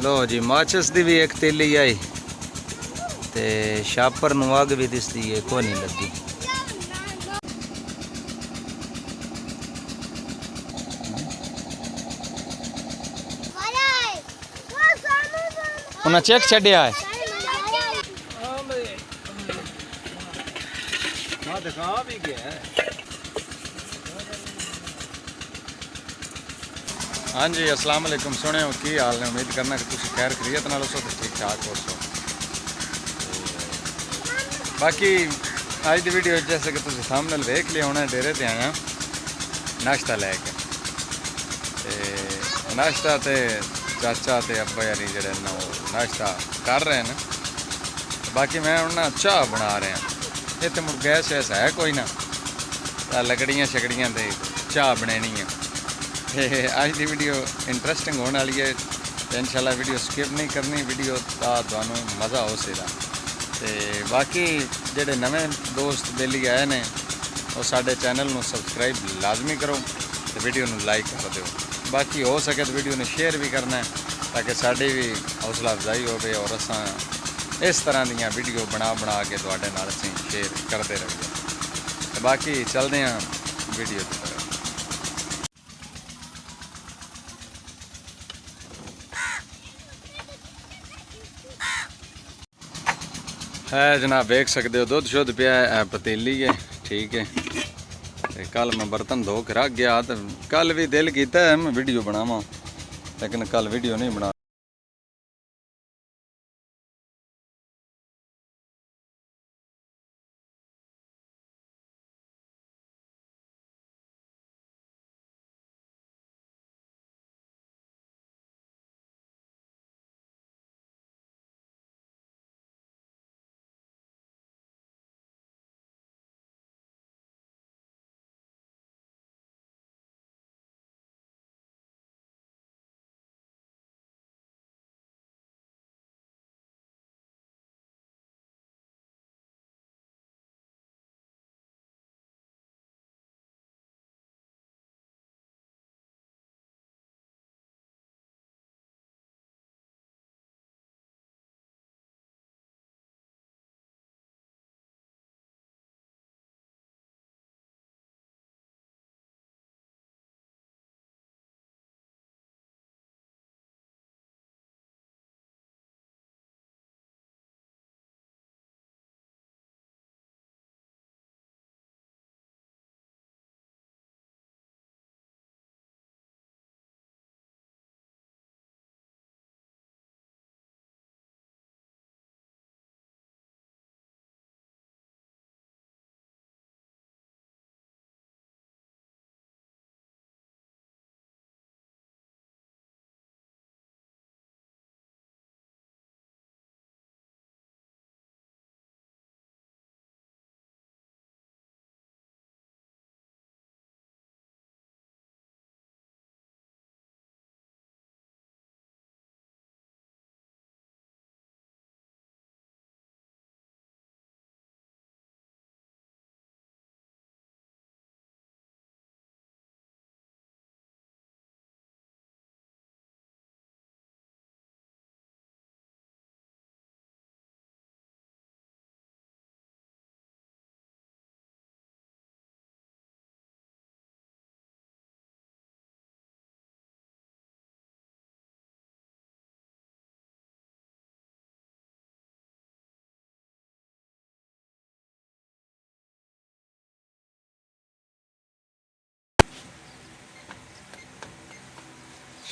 लो जी माचिस दी भी एक तीली आई ते शापर नूं अग भी दिसदी है कोई नहीं लगी। उन्हें चेक छड्या है। हाँ जी अस्सलाम वालेकुम सुने हो की हाल ने उम्मीद करना कि तुम खैर खरीयत नाल सो ठीक ठाक हो सो। बाकी आज की वीडियो जैसे कि तुम सामने देख लिया होना डेरे ते आया नाश्ता लैके नाश्ता ते चाचा ते अब्बा यारी जड़े ना नाश्ता कर रहे हैं। बाकी मैं उन्हें चाह बना रहे हैं इतने मुड़ गैस शैस है कोई ना लकड़ियाँ शकड़ियाँ ते चाह बनानी है। आज की वीडियो इंटरेस्टिंग होने वाली है तो इंशाल्लाह वीडियो स्किप नहीं करनी वीडियो का तुहानू मज़ा हो सेगा। तो बाकी जेडे नवे दोस्त बेली आए ने वो साडे चैनल में सबसक्राइब लाजमी करो तो वीडियो नू लाइक कर दो। बाकी हो सके तो वीडियो ने शेयर भी करना है ताकि साड़ी भी हौसला अफजाई हो और अस इस तरह दियाँ वीडियो बना बना के तुहाडे नाल असीं शेयर करते रहिए। बाकी चलते हैं वीडियो की तरफ। है जनाब देख सकते हो दुध शुद्ध पिया है पतीली है ठीक है। कल मैं बर्तन धो के रख गया तो कल भी दिल किया है मैं वीडियो बनावा लेकिन कल वीडियो नहीं बना।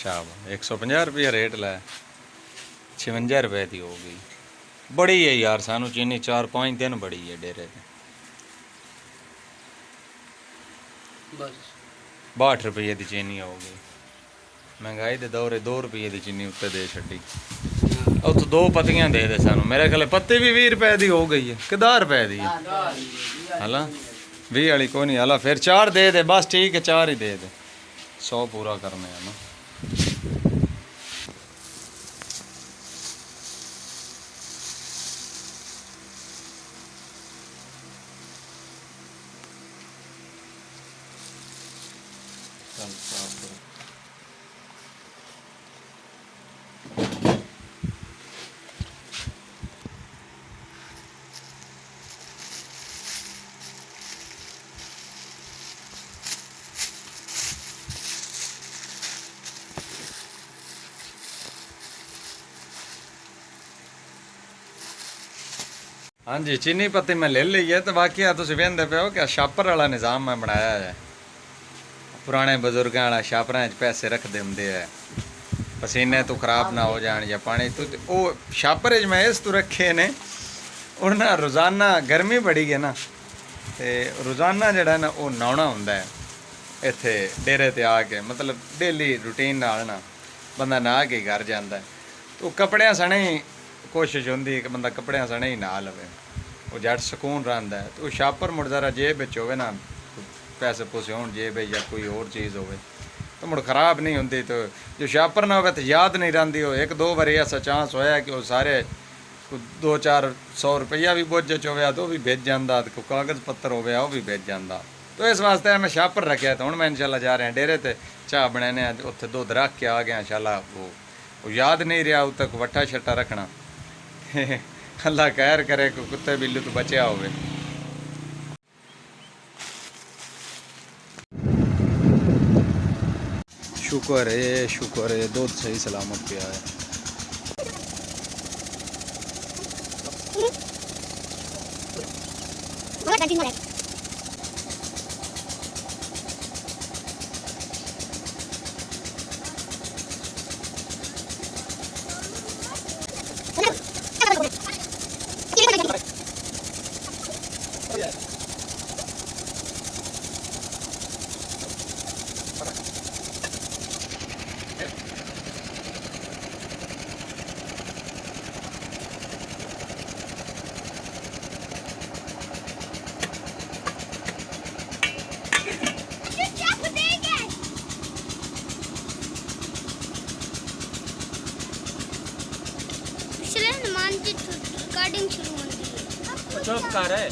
शाबाश 150 रुपया रेट लाया 56 रुपए की हो गई। बड़ी है यार सानू चीनी 4-5 दिन बड़ी है डेरे ते 62 रुपये की चीनी हो गई। महंगाई के दौरे 2 रुपये की चीनी उत्ते दे छड़ी उत 2 पत्तियां दे सानू मेरे ख्याल पत्ती भी 20 रुपए की हो गई है कि 10 रुपए की हला 20 वाली कोई नहीं हला फिर 4 दे दे बस ठीक है 4 ही दे 100 पूरा करने है ना। हाँ जी चीनी पत्ती मैं ले ली है। तो बाकी तुम वेंदे पे हो कि छापर वाला निज़ाम मैं बनाया है। पुराने बजुर्गों वाला छापर पैसे रखते होंगे है, पसीने तो खराब ना हो जान या पानी तो वो छापर मैं इस तो रखे ने। और ना रोज़ाना गर्मी बड़ी है ना, तो रोज़ाना जड़ा ना वो नहाना होंदा है इत्थे डेरे ते आके, मतलब डेली रूटीन नाल ना बंदा नहा के घर जाता है। तो कपड़ियां सने ही कोशिश होंदी है कि बंदा कपड़ियां सने ही नहा लवे, वो जट सुकून रहिंदा है। तो छापर मुड़ जरा जेब विच होवे ना, पैसे पूसे होण जेब या कोई और चीज़ होवे तो मुड़ खराब नहीं होंदी। तो जो छापर ना होवे तो याद नहीं रहिंदी। हो एक दो बारी ऐसा चांस होया कि वो सारे 200-400 रुपया भी बोझ च होवे तो भी भेज जाता, कोई कागज़ पत्तर होवे वो भी भेज जाता। तो इस वास्ते मैं छापर रखा। तो हुण मैं इंशाल्लाह जा रहे हैं डेरे ते चाह बनाने, उत्थे दुध रख के आ गया इंशाल्लाह। वो याद नहीं रहा उत तक वट्ठा छट्टा रखना। अल्लाह खैर करे को कुत्ते बिल्लू तो बचिया होवे। शुक्र है दूध सही सलामत पिया है। रिकॉर्डिंग शुरू होती है। चुप कर है।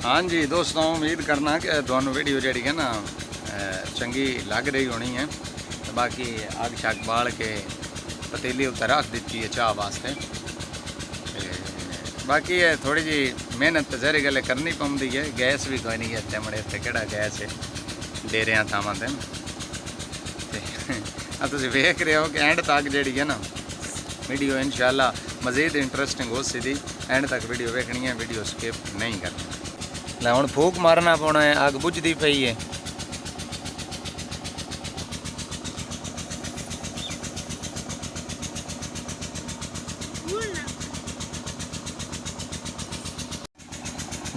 हाँ जी दोस्तों, उम्मीद करना कि दोनों वीडियो जी है ना चंगी लग रही होनी है। तो बाकी अग शग बाल के पतीली उत्ते रख दी है चाह वास्ते। बाकी है थोड़ी जी मेहनत जहरी गले करनी पौंदी है। गैस भी कोई नहीं है इतने बड़े इतने केड़ा गैस है डेरिया थावां ते। तुम वेख रहे हो कि एंड तक जी है ना वीडियो इंशाल्लाह मज़ीद इंटरेस्टिंग हो सी। एंड तक वीडियो वेखनी है, वीडियो स्किप नहीं करनी। ला हुण फूक मारना पौना है, अग बुझदी पई है।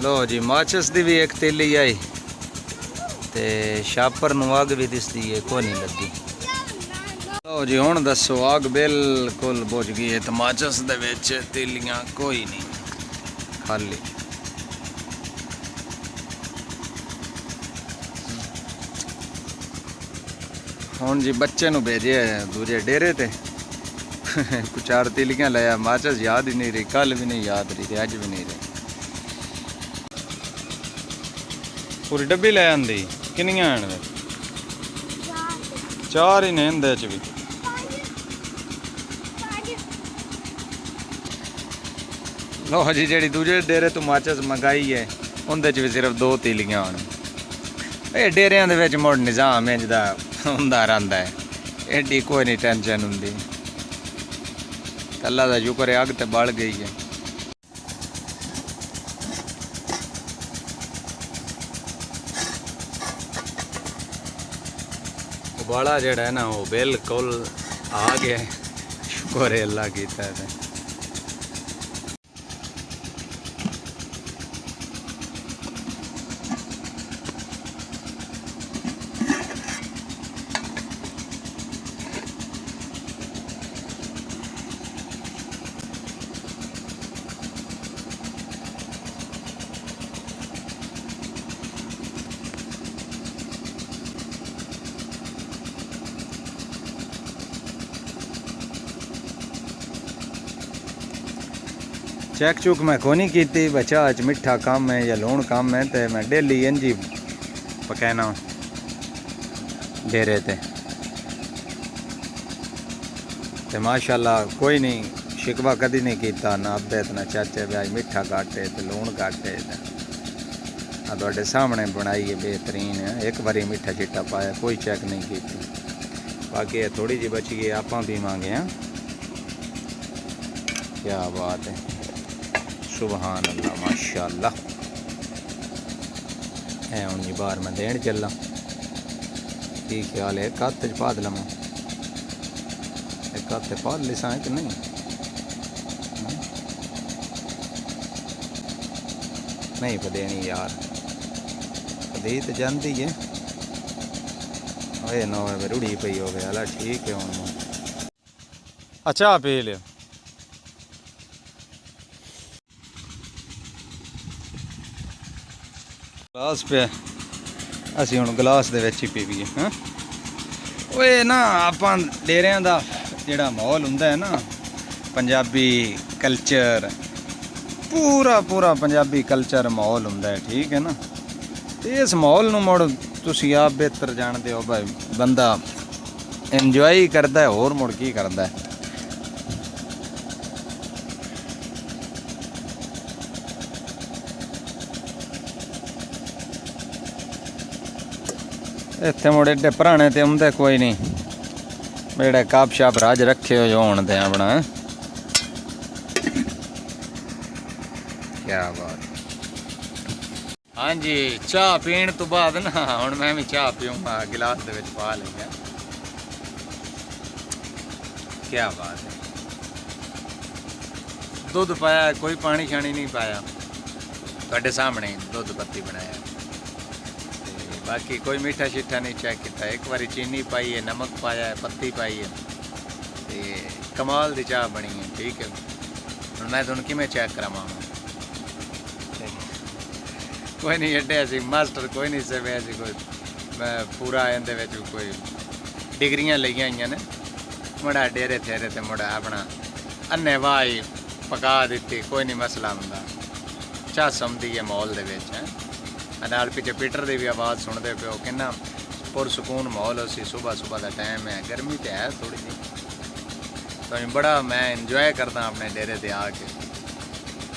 लो जी माचिस दी भी एक तीली आई ते छापर नूं अग भी दिसदी है, कोई नहीं लगी। लो जी हुण दसो, अग बिल्कुल बुझ गई है तो माचिस दे विच तीलियां कोई नहीं, खाली। हुण जी बच्चे नूं भेजे दूजे डेरे ते कुछ 4 तीलियां लाया, माचिस याद ही नहीं रही, कल भी नहीं याद रही, अज भी नहीं रही। पूरी डब्बी लै आंदी, किन्नियां हैं? 4 ही ने इंदे च भी। लो जी जी दूजे डेरे तो माचिस मंगाई है उनदे च भी सिर्फ 2 तीलियां होने। ये डेरियां दे विच मुड़ निज़ाम इंज दा हुंदा रहिंदा है, एडी कोई नहीं टेंशन हुंदी। अल्लाह दा शुक्र है अग ते बल गई है। उबाला जेड़ा है ना वो बिल्कुल आ गया, शुक्र है अल्लाह कीता है। चेक चुक मैं को नहीं की बचा अच मिठा काम है या लूण काम है तो मैं डेली इंजी पकाना डेरे ते माशाल्लाह कोई नहीं शिकवा कदी नहीं किया ना अब्बे ना चाचे ब्याज मिठा काटे तो लूण काटे थोड़े सामने बनाई है बेहतरीन है। एक बारी मीठा चिट्टा पाया कोई चेक नहीं की बाकी थोड़ी जी बची गई आप पीवांगे। हैं क्या बात है सुभान अल्लाह माशाल्लाह है। हूँ जी बाहर मैं देन चला की ख्याल है एक हथ च पा लवा एक हथ पा लिसा कि नहीं नहीं पदेनी यार दी तो जाती है ओए नौ रुड़ी पई हो गया ला ठीक है हूँ अच्छा पी लियो गिलास पे असी हुण गिलास दे विच ही पीवीए। हाँ ओए ना आपां डेरियां दा जिहड़ा माहौल हुंदा है ना पंजाबी कल्चर पूरा पूरा पंजाबी कल्चर माहौल हुंदा है ठीक है ना। इस माहौल नूं मुड़ तुसीं आप बेहतर जानदे हो भाई बंदा इंजॉय करदा है होर मुड़ की करदा है। इत्थे मुड़ एडे पुराने ते आउंदे कोई नहीं जेड़े काप शाप राज रखे हो होण दे अपना। क्या बात। हाँ जी चाह पीण तो बाद ना हुण मैं भी चाह पीऊँगा गिलास दे विच पा लिया। क्या बात है दुध पाया कोई पानी शानी नहीं पाया तुहाडे सामने दुध पत्ती बनाया बाकी कोई मीठा शीठा नहीं चेक किया। एक बारी चीनी पाई है नमक पाया है पत्ती पाई है ते कमाल दी चाह बनी है ठीक है। हुण मैं तुहानूं किवें चेक करावां कोई नहीं एडे असी मास्टर कोई नहीं से वैसे कोई मैं पूरा इहदे विच कोई डिग्रियां लईआं होईआं ने मुड़ा डेरे थेरे ते मुड़ा अपना अन्ने वाह ही पका दित्ती कोई नहीं मसला हुंदा चाह समझदी है माहौल दे विच है। नाल पिछे पीटर की भी आवाज़ सुनते पे हो किन्ना पुरसकून माहौल उसी सुबह सुबह का टाइम है। गर्मी तो है थोड़ी जी तो बड़ा मैं इंजॉय करदा अपने डेरे ते आके।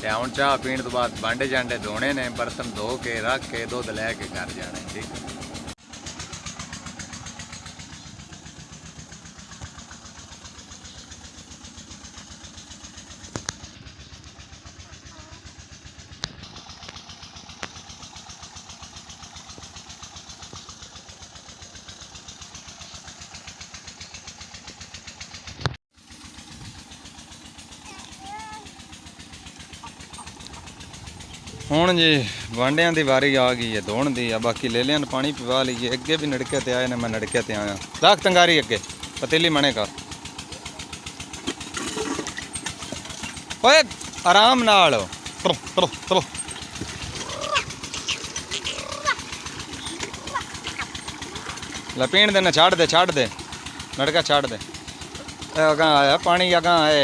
हुण चाह पीण तो बाद भांडे जांडे धोने ने बर्तन धो के रख के दुध लैके घर जाना ठीक है। हुण जी भांडियां की वारी आ गई है धोण दी बाकी ले लिया पानी पिवा लीए। अगे भी नड़के ते आए ने मैं नड़के ते आया रख तंगारी अगे पतीली मने कर ओए आराम नाल लपीण देना छाड़ दे नड़का छाड़ दे अगां आया पानी अगां आए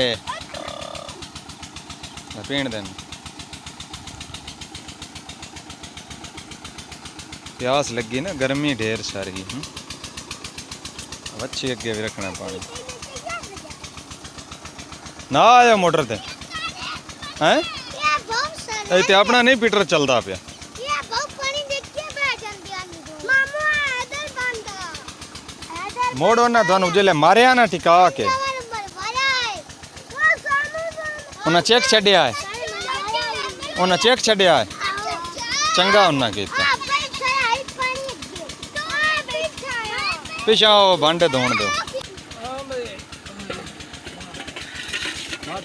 लपीण देना प्यास लगी ना गर्मी ढेर सारी अच्छी अगे भी रखना पानी ना आया मोटर ते हैं इतने अपना नहीं पीटर चलता पिया मोड़ो ना थानू जिले मारिया ना टिका के उन्हें चेक छड्या है उन्हें चेक छड्या है चंगा उन्हें कीता पिछा भांडे धोण दो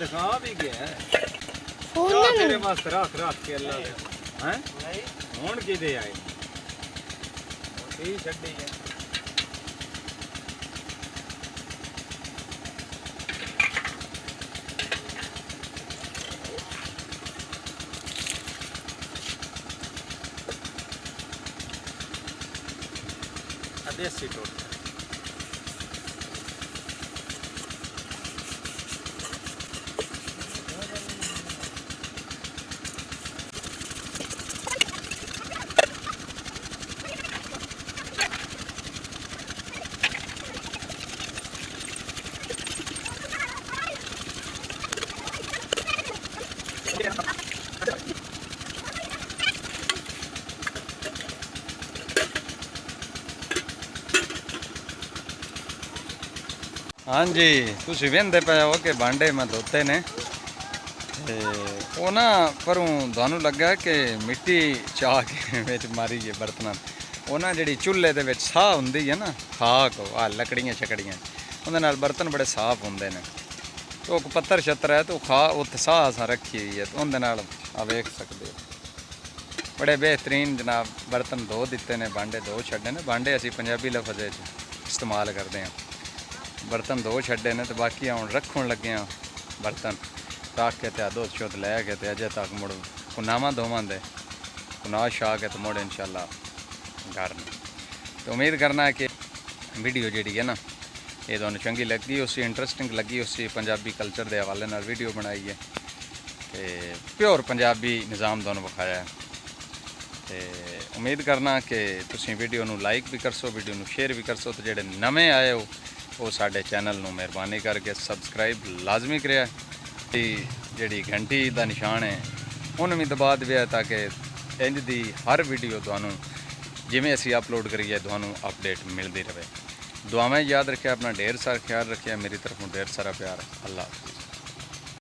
दिखा भी गया तेरे वास्ते रख के अल्लाह हैं हुण किदे आए ठीक छड्डी है। देसी टोट ਹਾਂਜੀ ਤੁਸੀਂ ਵੇਂਦੇ ਪਏ ਹੋ ਕਿ ਭਾਂਡੇ ਮੈਂ ਧੋਤੇ ਨੇ ਤੇ ਉਹ ਨਾ ਪਰੋਂ ਤੁਹਾਨੂੰ ਲੱਗਾ ਕਿ ਮਿੱਟੀ ਚਾਹ ਕੇ ਵਿੱਚ ਮਾਰੀ ਜੇ ਬਰਤਨਾਂ ਉਹ ਨਾ ਜਿਹੜੀ ਚੁੱਲ੍ਹੇ ਦੇ ਵਿੱਚ ਸਾਹ ਹੁੰਦੀ ਹੈ ਨਾ ਖਾਕ ਆ ਲੱਕੜੀਆਂ ਛਕੜੀਆਂ ਉਹਦੇ ਨਾਲ ਬਰਤਨ ਬੜੇ ਸਾਫ਼ ਹੁੰਦੇ ਨੇ ਤੇ ਉਹ ਪੱਤਰ ਛੱਤਰ ਹੈ ਤੇ ਉਹ ਖਾ ਉੱਥੇ ਸਾਹ ਅਸਾਂ ਰੱਖੀ ਹੋਈ ਹੈ ਤੇ ਉਹਦੇ ਨਾਲ ਆ ਵੇਖ ਸਕਦੇ ਹੋ ਬੜੇ ਬਿਹਤਰੀਨ ਜਨਾਬ ਬਰਤਨ ਧੋ ਦਿੱਤੇ ਨੇ ਭਾਂਡੇ ਧੋ ਛੱਡੇ ਨੇ ਭਾਂਡੇ ਅਸੀਂ ਪੰਜਾਬੀ ਲਫ਼ਜ਼ ਵਿੱਚ ਇਸਤੇਮਾਲ ਕਰਦੇ ਹਾਂ ਬਰਤਨ ਧੋ ਛੱਡੇ ਨੇ ਤੇ ਬਾਕੀ ਹੁਣ ਰੱਖਣ ਲੱਗੇ ਹਾਂ ਬਰਤਨ ਰੱਖ ਕੇ ਤੇ ਦੁੱਧ ਸ਼ੁੱਧ ਲੈ ਕੇ ਤੇ ਅਜੇ ਤੱਕ ਮੁੜ ਕੁਨਾਵਾਂ ਦੋਵਾਂਦੇ ਕੁਨਾਹ ਛਾ ਕੇ ਤੇ ਮੁੜ ਇਨਸ਼ਾਅੱਲਾ घर में तो उम्मीद करना है कि वीडियो जी है ना ये तुहानू चंगी लगी उसी इंटरस्टिंग लगी उसी पंजाबी कल्चर के हवाले नाल वीडियो बनाई है तो प्योर पंजाबी निज़ाम तुहानू विखाया है तो उम्मीद करना कि तुसीं वीडियो नू लाइक भी करसो वीडियो नू शेयर भी करसो तो जेडे नवे आए हो वो साडे चैनल नू मेहरबानी करके सबसक्राइब लाजमी करिया जी घंटी का निशान है उन्हें भी दबा दिया ताकि इंज दी हर वीडियो तुहानू जिमें असी अपलोड करिए तुहानू अपडेट मिलती रहे दुआवें याद रखे अपना ढेर सारा ख्याल रखे मेरी तरफों ढेर सारा प्यार अल्लाह हाफिज़।